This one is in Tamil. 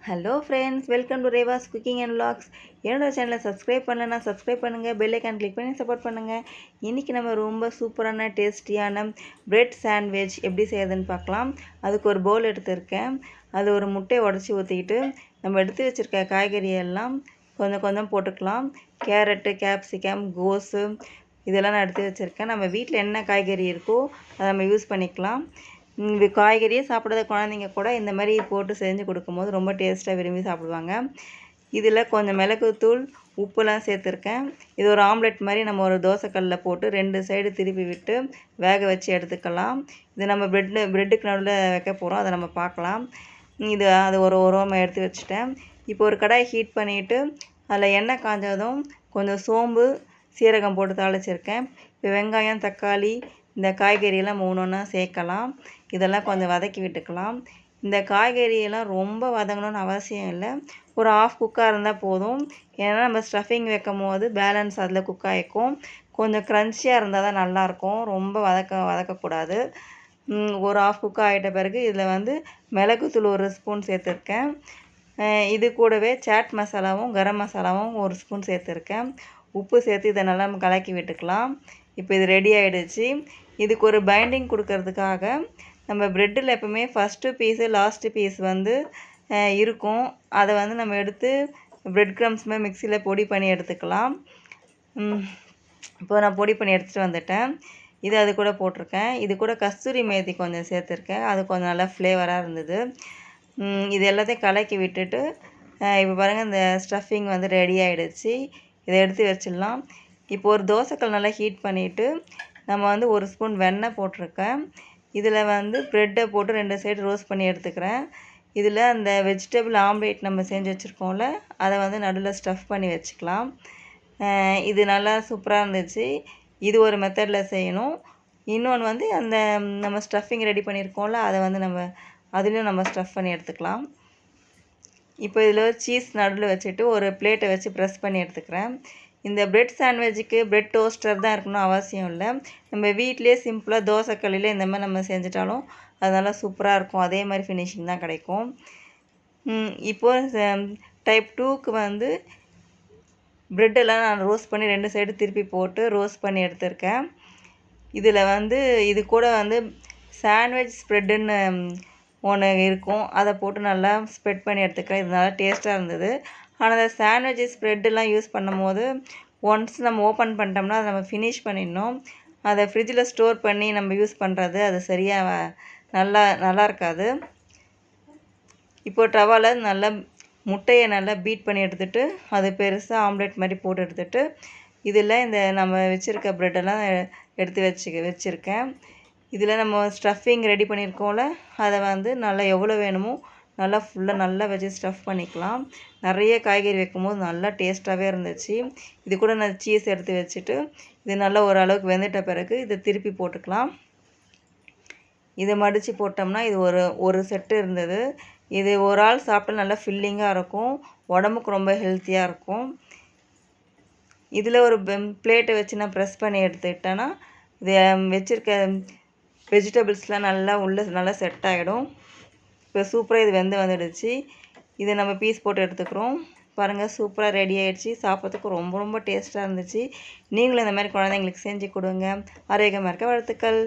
Hello friends, welcome to Reva's cooking and vlogs. என்னோட சேனலை சப்ஸ்கிரைப் பண்ணலன்னா சப்ஸ்கிரைப் பண்ணுங்கள், பெல் ஐக்கான் கிளிக் பண்ணி சப்போர்ட் பண்ணுங்கள். இன்றைக்கி நம்ம ரொம்ப சூப்பரான டேஸ்டியான பிரெட் சாண்ட்விச் எப்படி செய்யறதுன்னு பார்க்கலாம். அதுக்கு ஒரு பவுல் எடுத்துருக்கேன். அது ஒரு முட்டையை உடச்சி ஊற்றிக்கிட்டு நம்ம எடுத்து வச்சுருக்க காய்கறியெல்லாம் கொஞ்சம் கொஞ்சம் போட்டுக்கலாம். கேரட்டு, கேப்சிகம், கோஸு இதெல்லாம் நான் எடுத்து வச்சுருக்கேன். நம்ம வீட்டில் என்ன காய்கறி இருக்கோ அதை நம்ம யூஸ் பண்ணிக்கலாம். காய்கறியே சாப்பிடாத குழந்தைங்க கூட இந்த மாதிரி போட்டு செஞ்சு கொடுக்கும்போது ரொம்ப டேஸ்ட்டாக விரும்பி சாப்பிடுவாங்க. இதில் கொஞ்சம் மிளகுத்தூள், உப்புலாம் சேர்த்துருக்கேன். இது ஒரு ஆம்லெட் மாதிரி நம்ம ஒரு தோசைக்கல்லில் போட்டு 2 சைடு திருப்பி விட்டு வேக வச்சு எடுத்துக்கலாம். இது நம்ம ப்ரெட்டுக்கு நடுவில் வைக்க போகிறோம், அதை நம்ம பார்க்கலாம். அது ஒரு ஓரமாக எடுத்து வச்சுட்டேன். இப்போ ஒரு கடாய் ஹீட் பண்ணிவிட்டு அதில் எண்ணெய் காஞ்சதும் கொஞ்சம் சோம்பு, சீரகம் போட்டு தாளிச்சிருக்கேன். இப்போ வெங்காயம், தக்காளி, இந்த காய்கறியெல்லாம் ஒன்றா சேர்க்கலாம். இதெல்லாம் கொஞ்சம் வதக்கி விட்டுக்கலாம். இந்த காய்கறியெல்லாம் ரொம்ப வதங்கணும்னு அவசியம் இல்லை, ஒரு ஆஃப் குக்காக இருந்தால் போதும். ஏன்னா நம்ம ஸ்டஃபிங் வைக்கும் போது பேலன்ஸ் அதில் குக் ஆகிக்கும். கொஞ்சம் க்ரன்ச்சியாக இருந்தால் தான் நல்லாயிருக்கும், ரொம்ப வதக்கக்கூடாது. ஒரு ஆஃப் குக் ஆகிட்ட பிறகு இதில் மிளகுத்தூள் 1 ஸ்பூன் சேர்த்துருக்கேன். இது கூடவே சாட் மசாலாவும் கரம் மசாலாவும் 1 ஸ்பூன் சேர்த்துருக்கேன். உப்பு சேர்த்து இதை நல்லா கலக்கி விட்டுக்கலாம். இப்போ இது ரெடி ஆகிடுச்சு. இதுக்கு ஒரு பைண்டிங் கொடுக்கறதுக்காக நம்ம ப்ரெட்டில் எப்பவுமே ஃபஸ்ட்டு பீஸு லாஸ்ட்டு பீஸ் இருக்கும். அதை நம்ம எடுத்து ப்ரெட் க்ரம்ஸ் மாதிரி மிக்சியில் பொடி பண்ணி எடுத்துக்கலாம். இப்போ நான் பொடி பண்ணி எடுத்துகிட்டு வந்துட்டேன். இது அது கூட போட்டிருக்கேன். இது கூட கஸ்தூரி மேத்தி கொஞ்சம் சேர்த்துருக்கேன், அது கொஞ்சம் நல்லா ஃப்ளேவராக இருந்தது. இது எல்லாத்தையும் கலக்கி விட்டுட்டு இப்போ பாருங்கள், இந்த ஸ்டஃபிங் ரெடி ஆகிடுச்சு. இதை எடுத்து வச்சிடலாம். இப்போ ஒரு தோசைக்கல் நல்லா ஹீட் பண்ணிவிட்டு நம்ம 1 ஸ்பூன் வெண்ணெய் போட்டிருக்கேன். இதில் ப்ரெட்டை போட்டு 2 சைடு ரோஸ்ட் பண்ணி எடுத்துக்கிறேன். இதில் அந்த வெஜிடபிள் ஆம்லேட் நம்ம செஞ்சு வச்சுருக்கோம்ல, அதை நடுவில் ஸ்டஃப் பண்ணி வச்சுக்கலாம். இது நல்லா சூப்பராக இருந்துச்சு. இது ஒரு மெத்தடில் செய்யணும். இன்னொன்று அந்த நம்ம ஸ்டஃபிங் ரெடி பண்ணியிருக்கோம்ல, அதை அதுலேயும் நம்ம ஸ்டஃப் பண்ணி எடுத்துக்கலாம். இப்போ இதில் சீஸ் நடுவில் வச்சுட்டு ஒரு பிளேட்டை வச்சு ப்ரெஸ் பண்ணி எடுத்துக்கிறேன். இந்த பிரெட் சாண்ட்விச்சுக்கு பிரெட் டோஸ்டர் தான் இருக்கணும் அவசியம் இல்லை. நம்ம வீட்டிலே சிம்பிளாக தோசைக்கல்லில் இந்த மாதிரி நம்ம செஞ்சிட்டாலும் அது நல்லா சூப்பராக இருக்கும். அதே மாதிரி ஃபினிஷிங் தான் கிடைக்கும். இப்போது டைப் 2க்கு ப்ரெட்டெல்லாம் நான் ரோஸ்ட் பண்ணி 2 சைடு திருப்பி போட்டு ரோஸ்ட் பண்ணி எடுத்திருக்கேன். இதில் இது கூட சாண்ட்விச் ஸ்ப்ரெட்டுன்னு ஒன்று இருக்கும், அதை போட்டு நல்லா ஸ்ப்ரெட் பண்ணி எடுத்துக்கிறேன். இது நல்லா டேஸ்ட்டாக இருந்தது. ஆனால் அந்த சாண்ட்விச் ஸ்ப்ரெட்டெல்லாம் யூஸ் பண்ணும்போது ஒன்ஸ் நம்ம ஓப்பன் பண்ணிட்டோம்னா அதை நம்ம ஃபினிஷ் பண்ணிடணும். அதை ஃப்ரிட்ஜில் ஸ்டோர் பண்ணி நம்ம யூஸ் பண்ணுறது அது சரியாக நல்லா இருக்காது. இப்போ டவாவில் நல்லா முட்டையை நல்லா பீட் பண்ணி எடுத்துகிட்டு அது பெருசாக ஆம்லேட் மாதிரி போட்டு எடுத்துகிட்டு இதில் இந்த நம்ம வச்சுருக்க ப்ரெட்டெல்லாம் எடுத்து வச்சுருக்கேன். இதில் நம்ம ஸ்டஃபிங் ரெடி பண்ணியிருக்கோம்ல, அதை நல்லா எவ்வளோ வேணுமோ நல்லா ஃபுல்லாக நல்லா வச்சு ஸ்டஃப் பண்ணிக்கலாம். நிறைய காய்கறி வைக்கும்போது நல்லா டேஸ்ட்டாகவே இருந்துச்சு. இது கூட நான் சீஸ் எடுத்து வச்சுட்டு இது நல்லா ஓரளவுக்கு வெந்துட்ட பிறகு இதை திருப்பி போட்டுக்கலாம். இதை மடித்து போட்டோம்னா இது ஒரு செட்டு இருந்தது. இது ஒரு ஆள் சாப்பிட்டா நல்லா ஃபில்லிங்காக இருக்கும், உடம்புக்கு ரொம்ப ஹெல்த்தியாக இருக்கும். இதில் ஒரு பிளேட்டை வச்சு நான் ப்ரெஸ் பண்ணி எடுத்துக்கிட்டேன்னா இது வச்சுருக்க வெஜிடபிள்ஸ்லாம் நல்லா செட் ஆகிடும். இப்போ சூப்பராக இது வந்துடுச்சு. இதை நம்ம பீஸ் போட்டு எடுத்துக்கிறோம். பாருங்கள், சூப்பராக ரெடி ஆகிடுச்சு. சாப்பிட்றதுக்கு ரொம்ப ரொம்ப டேஸ்ட்டாக இருந்துச்சு. நீங்களும் இந்த மாதிரி குழந்தைங்களுக்கு செஞ்சு கொடுங்க. ஆரோக்கியமாக இருக்க வாழ்த்துக்கள்.